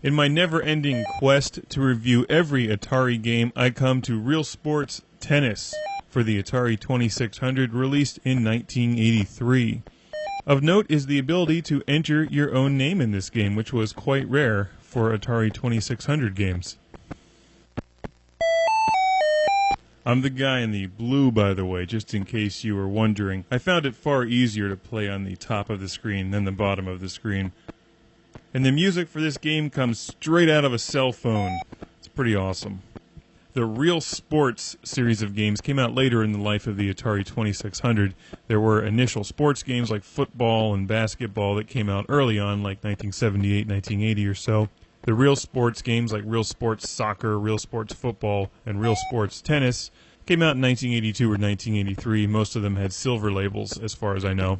In my never-ending quest to review every Atari game, I come to Real Sports Tennis for the Atari 2600, released in 1983. Of note is the ability to enter your own name in this game, which was quite rare for Atari 2600 games. I'm the guy in the blue, by the way, just in case you were wondering. I found it far easier to play on the top of the screen than the bottom of the screen. And the music for this game comes straight out of a cell phone. It's pretty awesome. The Real Sports series of games came out later in the life of the Atari 2600. There were initial sports games like football and basketball that came out early on, like 1978, 1980 or so. The Real Sports games like Real Sports Soccer, Real Sports Football, and Real Sports Tennis came out in 1982 or 1983. Most of them had silver labels, as far as I know.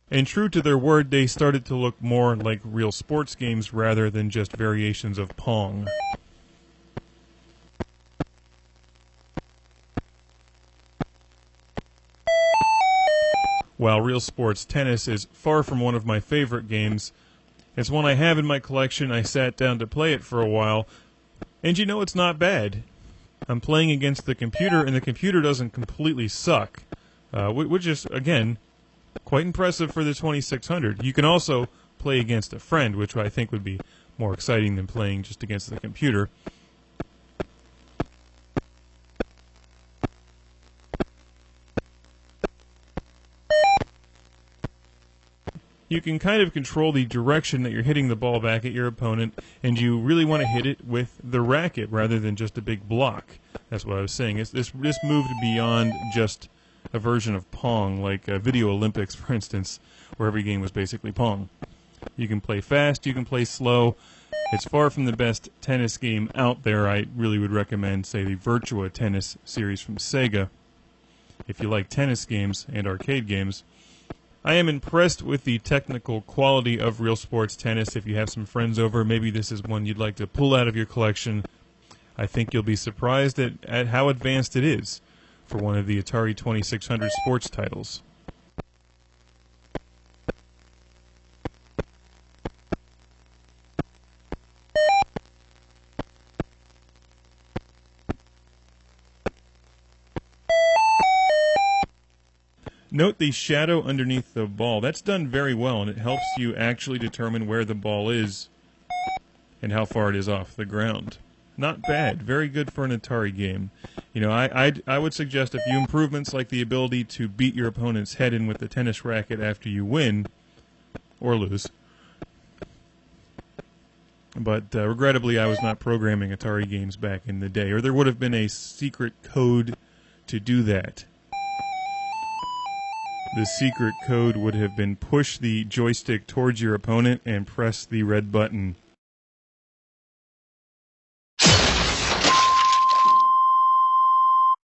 And true to their word, they started to look more like real sports games rather than just variations of Pong. While Real Sports Tennis is far from one of my favorite games, it's one I have in my collection. I sat down to play it for a while, and you know it's not bad. I'm playing against the computer, and the computer doesn't completely suck, which is, again, quite impressive for the 2600. You can also play against a friend, which I think would be more exciting than playing just against the computer. You can kind of control the direction that you're hitting the ball back at your opponent, and you really want to hit it with the racket rather than just a big block. That's what I was saying. This moved beyond just a version of Pong, like Video Olympics, for instance, where every game was basically Pong. You can play fast, you can play slow. It's far from the best tennis game out there. I really would recommend, say, the Virtua Tennis series from Sega, if you like tennis games and arcade games. I am impressed with the technical quality of Real Sports Tennis. If you have some friends over, maybe this is one you'd like to pull out of your collection. I think you'll be surprised at how advanced it is for one of the Atari 2600 sports titles. Note the shadow underneath the ball. That's done very well, and it helps you actually determine where the ball is and how far it is off the ground. Not bad. Very good for an Atari game. You know, I would suggest a few improvements, like the ability to beat your opponent's head in with the tennis racket after you win or lose. But regrettably, I was not programming Atari games back in the day, or there would have been a secret code to do that. The secret code would have been push the joystick towards your opponent and press the red button